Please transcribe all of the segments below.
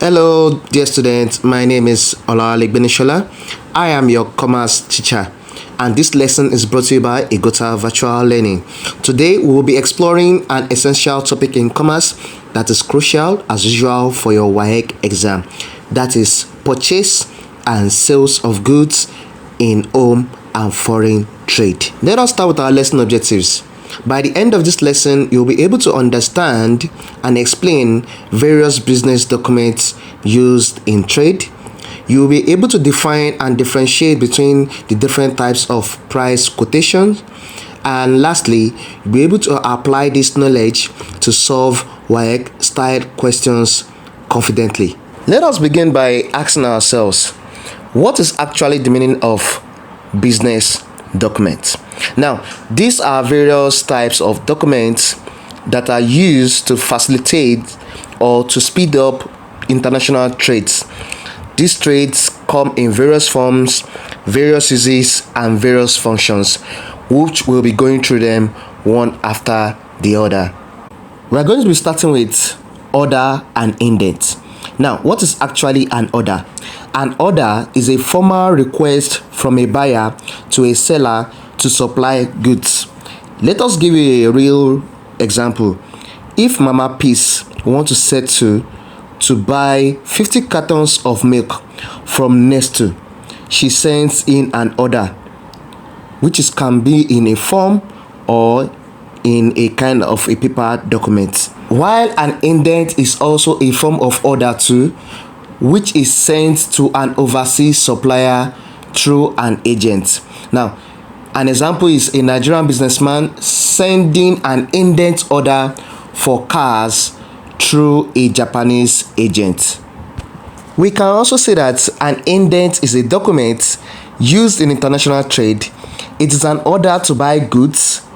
Hello, dear students. My name is Olawale Benishola. I am your commerce teacher, and this lesson is brought to you by Igota Virtual Learning. Today, we will be exploring an essential topic in commerce that is crucial, as usual, for your WAEC exam. That is purchase and sales of goods in home and foreign trade. Let us start with our lesson objectives. By the end of this lesson, you'll be able to understand and explain various business documents used in trade. You'll be able to define and differentiate between the different types of price quotations. And lastly, you'll be able to apply this knowledge to solve WAEC style questions confidently. Let us begin by asking ourselves, what is actually the meaning of business documents? Now, these are various types of documents that are used to facilitate or to speed up international trades. These trades come in various forms, various uses, and various functions, which we'll be going through them one after the other. We're going to be starting with order and indent. Now, what is actually an order? An order is a formal request from a buyer to a seller to supply goods. Let us give you a real example. If Mama Peace wants to settle to buy 50 cartons of milk from Nestle, she sends in an order, which can be in a form or in a kind of a paper document. While an indent is also a form of order too, which is sent to an overseas supplier through an agent. Now, an example is a Nigerian businessman sending an indent order for cars through a Japanese agent. We can also say that an indent is a document used in international trade. It is an order to buy goods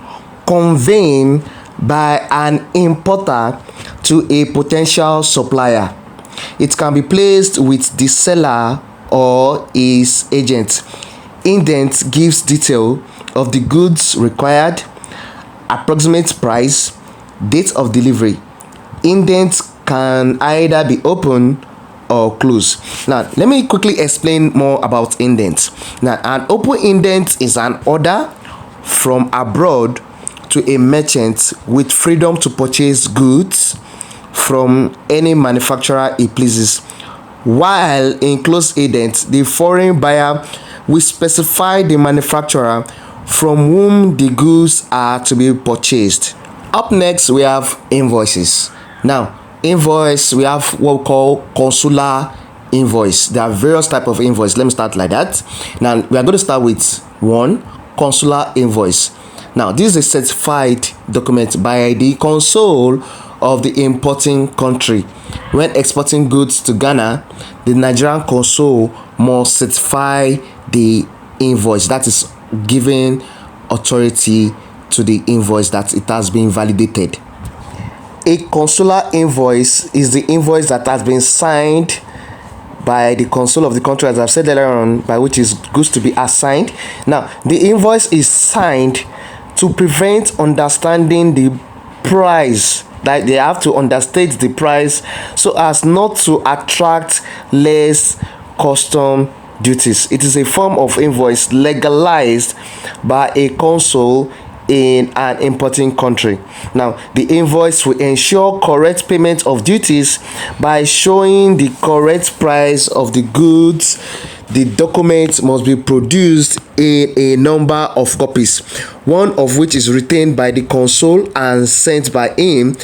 conveyed by an importer to a potential supplier. It can be placed with the seller or his agent. Indent gives detail of the goods required, approximate price, date of delivery. Indent can either be open or closed. Now, let me quickly explain more about indent. Now, an open indent is an order from abroad to a merchant with freedom to purchase goods from any manufacturer he pleases, while in closed indent, the foreign buyer will specify the manufacturer from whom the goods are to be purchased. Up next, we have invoices. Now, invoice, we have what we call consular invoice. There are various types of invoice. Let me start like that. Now, we are going to start with one, consular invoice. Now, this is a certified document by the consul of the importing country. When exporting goods to Ghana, the Nigerian consul must certify the invoice. That is giving authority to the invoice that it has been validated. A consular invoice is the invoice that has been signed by the consul of the country, as I've said earlier on, by which is goods to be assigned. Now, the invoice is signed to prevent understanding the price. Like, they have to understate the price so as not to attract less custom duties. It is a form of invoice legalized by a consul in an importing country. Now, the invoice will ensure correct payment of duties by showing the correct price of the goods. The document must be produced in a number of copies, one of which is retained by the consul and sent by him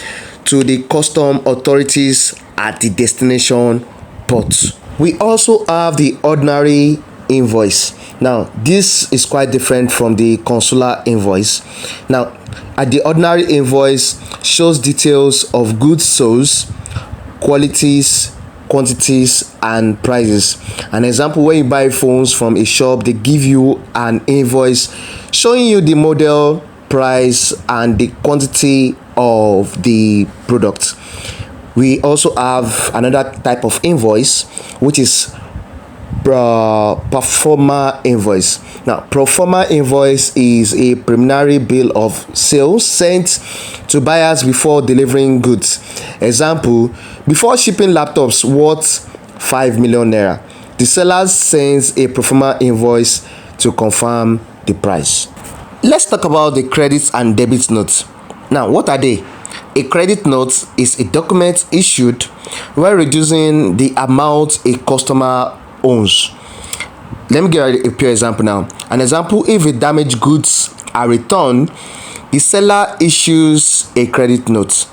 to the custom authorities at the destination port. We also have the ordinary invoice. Now, this is quite different from the consular invoice. Now, the ordinary invoice shows details of goods sold, qualities, quantities, and prices. An example, when you buy phones from a shop, they give you an invoice showing you the model, price, and the quantity of the product. We also have another type of invoice, which is pro forma invoice. Now, pro forma invoice is a preliminary bill of sales sent to buyers before delivering goods. Example, before shipping laptops worth 5 million naira, the seller sends a pro forma invoice to confirm the price. Let's talk about the credit and debit notes. Now, what are they? A credit note is a document issued when reducing the amount a customer owns. Let me give a pure example now. An example, if the damaged goods are returned, the seller issues a credit note.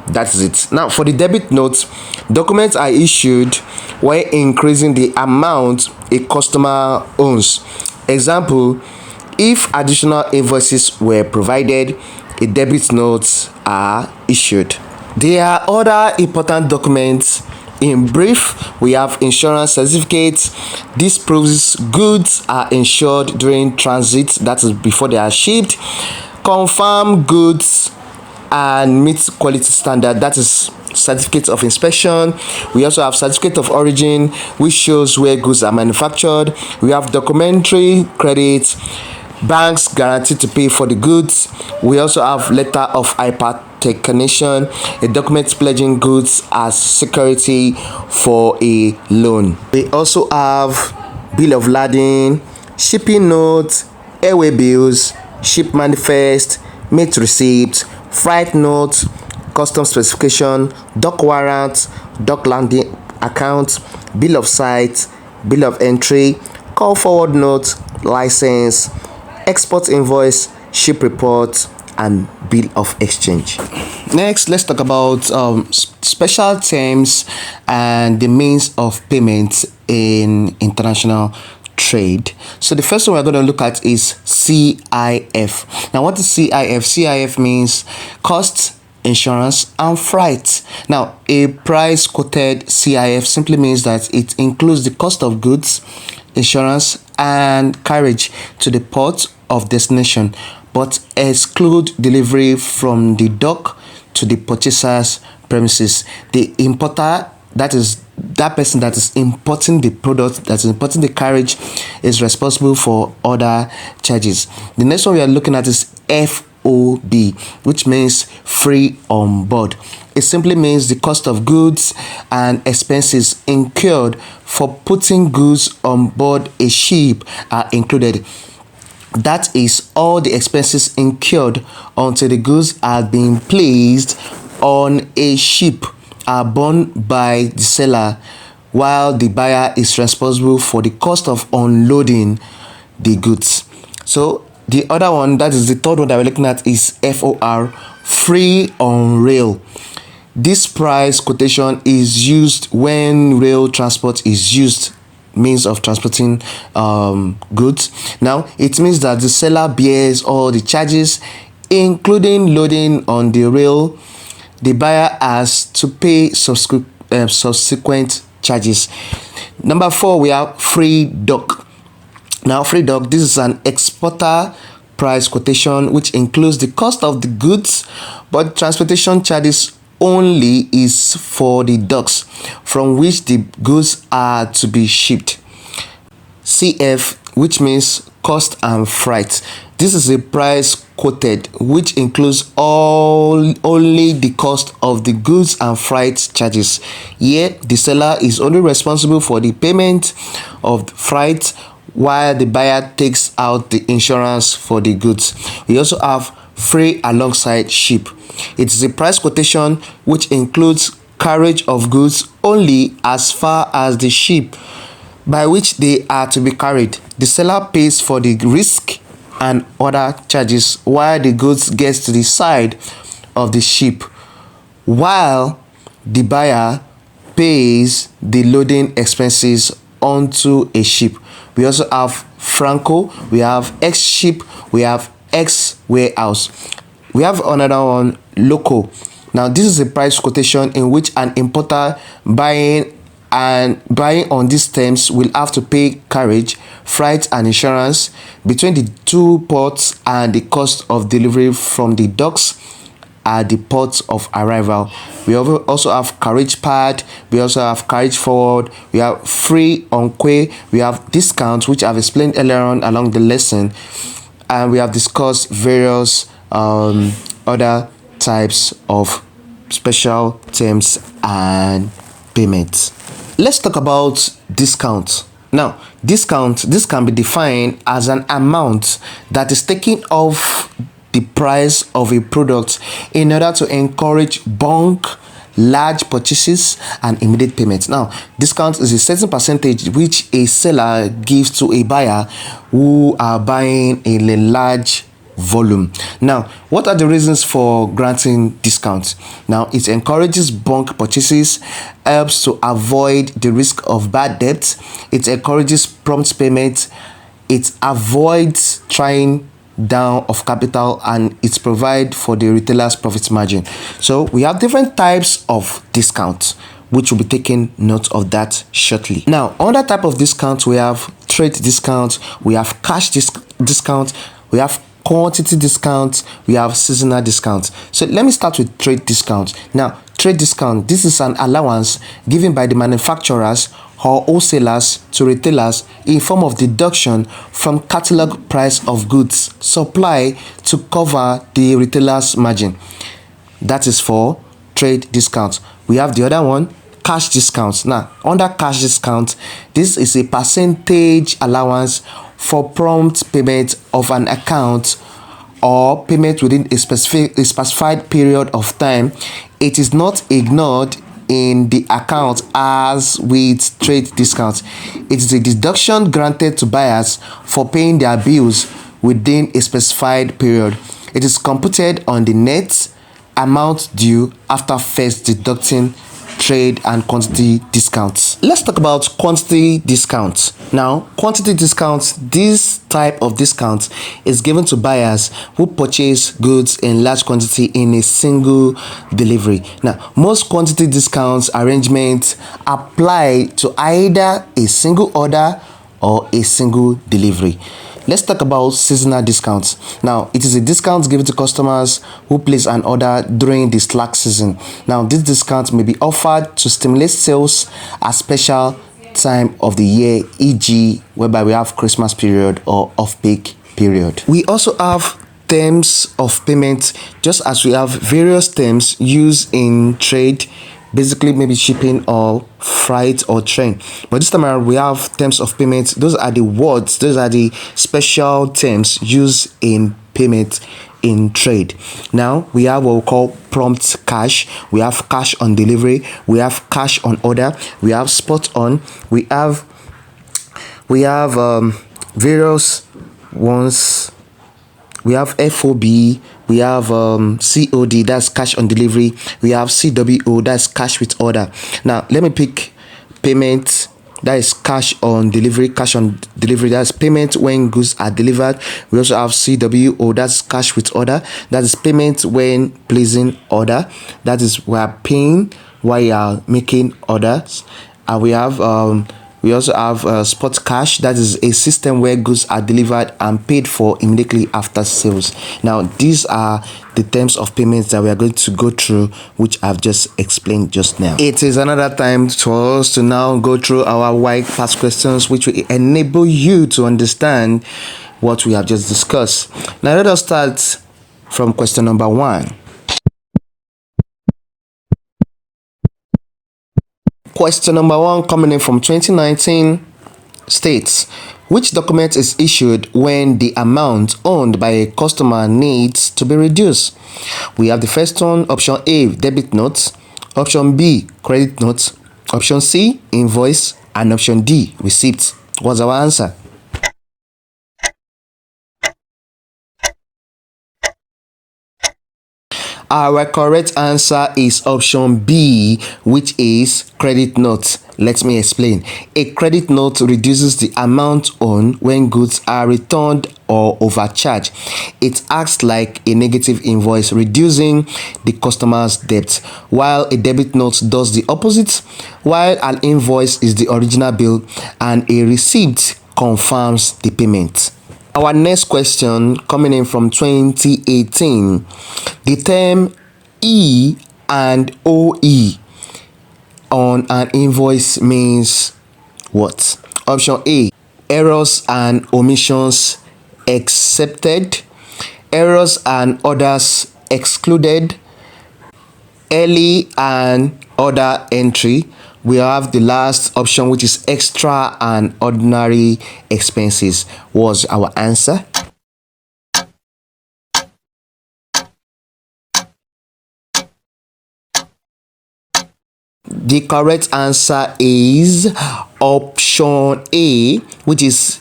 That is it. Now, for the debit note, documents are issued when increasing the amount a customer owns. Example, if additional invoices were provided, a debit notes are issued. There are other important documents. In brief, we have insurance certificates. This proves goods are insured during transit, that is before they are shipped. Confirm goods and meet quality standard, that is certificate of inspection. We also have certificate of origin, which shows where goods are manufactured. We have documentary credit, banks guaranteed to pay for the goods. We also have letter of hypothecation, a document pledging goods as security for a loan. We also have bill of lading, shipping notes, airway bills, ship manifest, mate receipt, freight note, custom specification, dock warrant, dock landing account, bill of site, bill of entry, call forward note, license, export invoice, ship report, and bill of exchange. Next, let's talk about special terms and the means of payment in international trade. So the first one we're going to look at is CIF. Now, what is CIF? CIF means cost, insurance, and freight. Now, a price quoted CIF simply means that it includes the cost of goods, insurance, and carriage to the port of destination, but exclude delivery from the dock to the purchaser's premises. The importer, that is that person that is importing the product, that is importing the carriage, is responsible for other charges. The next one we are looking at is FOB, which means free on board. It simply means the cost of goods and expenses incurred for putting goods on board a ship are included. That is all the expenses incurred until the goods are being placed on a ship are borne by the seller, while the buyer is responsible for the cost of unloading the goods. So the other one, that is the third one that we're looking at, is FOR, free on rail. This price quotation is used when rail transport is used, means of transporting goods. Now, it means that the seller bears all the charges, including loading on the rail. The buyer has to pay subsequent charges. Number 4, we have free dock. Now, free dock, this is an exporter price quotation which includes the cost of the goods, but transportation charges only is for the docks from which the goods are to be shipped. CF, which means cost and freight. This is a price quoted which includes only the cost of the goods and freight charges. Here, the seller is only responsible for the payment of the freight, while the buyer takes out the insurance for the goods. We also have free alongside ship. It is a price quotation which includes carriage of goods only as far as the ship by which they are to be carried. The seller pays for the risk and other charges while the goods gets to the side of the ship, while the buyer pays the loading expenses onto a ship. We also have Franco, we have X ship, we have X warehouse. We have another one, Loco. Now, this is a price quotation in which an importer buying on these terms will have to pay carriage, freight, and insurance between the two ports and the cost of delivery from the docks at the port of arrival. We also have carriage pad, we also have carriage forward, we have free on quay, we have discounts, which I've explained earlier on along the lesson, and we have discussed various other types of special terms and payments. Let's talk about discount. Now, discount, this can be defined as an amount that is taken off the price of a product in order to encourage bulk, large purchases and immediate payments. Now, discount is a certain percentage which a seller gives to a buyer who are buying in a large volume. Now, what are the reasons for granting discounts? Now, it encourages bulk purchases, helps to avoid the risk of bad debt, it encourages prompt payment, it avoids trying down of capital, and it provides for the retailer's profit margin. So we have different types of discounts, which will be taking note of that shortly. Now, under type of discount, we have trade discount, we have cash discount, we have quantity discount, we have seasonal discount. So let me start with trade discount. Now, trade discount, this is an allowance given by the manufacturers or wholesalers to retailers in form of deduction from catalog price of goods supply to cover the retailer's margin. That is for trade discount. We have the other one, cash discounts. Now, under cash discount, this is a percentage allowance for prompt payment of an account or payment within a specified period of time. It is not ignored in the account as with trade discounts. It is a deduction granted to buyers for paying their bills within a specified period. It is computed on the net amount due after first deducting trade and quantity discounts. Let's talk about quantity discounts. Now, quantity discounts, this type of discount is given to buyers who purchase goods in large quantity in a single delivery. Now, most quantity discounts arrangements apply to either a single order or a single delivery. Let's talk about seasonal discounts. Now, it is a discount given to customers who place an order during the slack season. Now, this discount may be offered to stimulate sales at special time of the year, e.g., whereby we have Christmas period or off-peak period. We also have terms of payment, just as we have various terms used in trade, basically maybe shipping or freight or train. But this time around, we have terms of payment. Those are the words, those are the special terms used in payment in trade. Now, we have what we call prompt cash, we have cash on delivery, we have cash on order, we have spot on, we have various ones. We have FOB, we have COD, that's cash on delivery, we have CWO, that's cash with order. Now, let me pick payment, that is cash on delivery. Cash on delivery, that's payment when goods are delivered. We also have CWO, that's cash with order, that is payment when placing order, that is we are paying while you are making orders. And we also have spot cash, that is a system where goods are delivered and paid for immediately after sales. Now, these are the terms of payments that we are going to go through, which I've just explained just now. It is another time for us to now go through our wide past questions, which will enable you to understand what we have just discussed. Now, let us start from question number 1. Question number 1 coming in from 2019 states, which document is issued when the amount owned by a customer needs to be reduced? We have the first one, option A, debit note, option B, credit note, option C, invoice, and option D, receipt. What's our answer? Our correct answer is option B, which is credit note. Let me explain. A credit note reduces the amount owed when goods are returned or overcharged. It acts like a negative invoice, reducing the customer's debt, while a debit note does the opposite. While an invoice is the original bill and a receipt confirms the payment. Our next question coming in from 2018. The term E and OE on an invoice means what? Option A, errors and omissions accepted, errors and others excluded, early and other entry. We have the last option, which is extra and ordinary expenses. Was our answer? The correct answer is option A, which is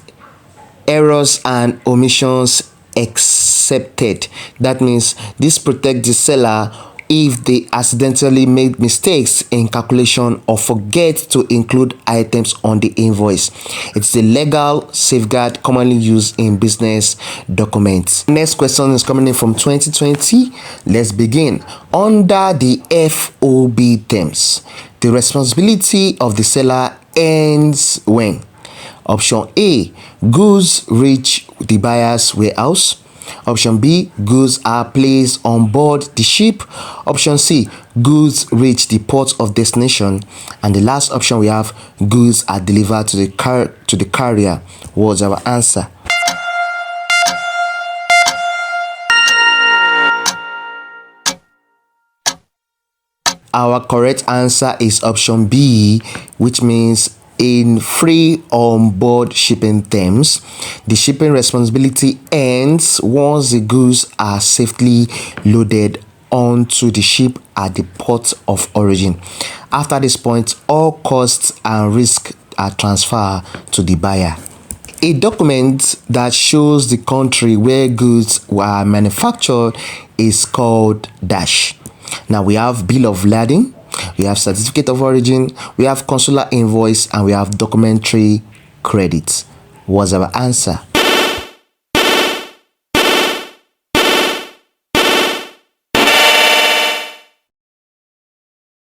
errors and omissions accepted. That means this protects the seller if they accidentally make mistakes in calculation or forget to include items on the invoice. It's the legal safeguard commonly used in business documents. Next question is coming in from 2020. Let's begin. Under the FOB terms, the responsibility of the seller ends when? Option A, goods reach the buyer's warehouse. Option B, goods are placed on board the ship. Option C, goods reach the port of destination. And the last option we have, goods are delivered to the carrier. Was our answer? Our correct answer is option B, which means in free on board shipping terms, the shipping responsibility ends once the goods are safely loaded onto the ship at the port of origin. After this point, all costs and risks are transferred to the buyer. A document that shows the country where goods were manufactured is called DASH. Now we have bill of lading, we have certificate of origin, we have consular invoice, and we have documentary credits. Was our answer?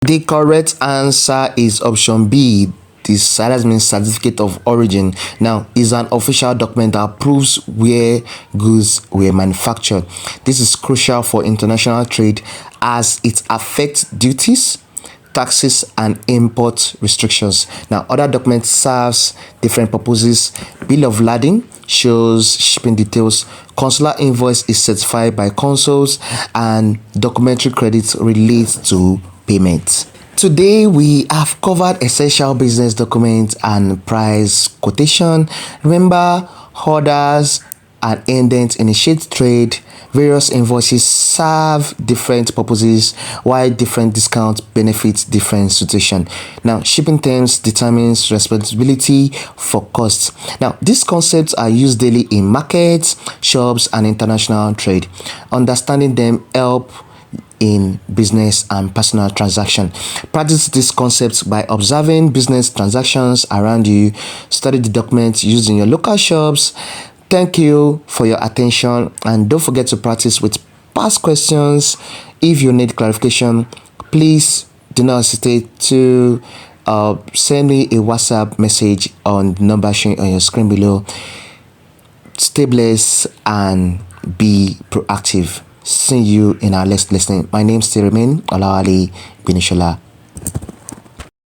The correct answer is option B. This means certificate of origin. Now, is an official document that proves where goods were manufactured. This is crucial for international trade as it affects duties, taxes, and import restrictions. Now, other documents serves different purposes. Bill of lading shows shipping details. Consular invoice is certified by consuls, and documentary credits relates to payment. Today we have covered essential business documents and price quotation. Remember, orders and indents initiate trade. Various invoices serve different purposes, while different discounts benefit different situation. Now, shipping terms determines responsibility for costs. Now, these concepts are used daily in markets, shops, and international trade. Understanding them help in business and personal transaction. Practice these concepts by observing business transactions around you. Study the documents used in your local shops. Thank you for your attention, and don't forget to practice with past questions. If you need clarification, please do not hesitate to send me a WhatsApp message on the number showing on your screen below. Stay blessed and be proactive. See you in our next lesson. My name still remains Olawale Gbenisola.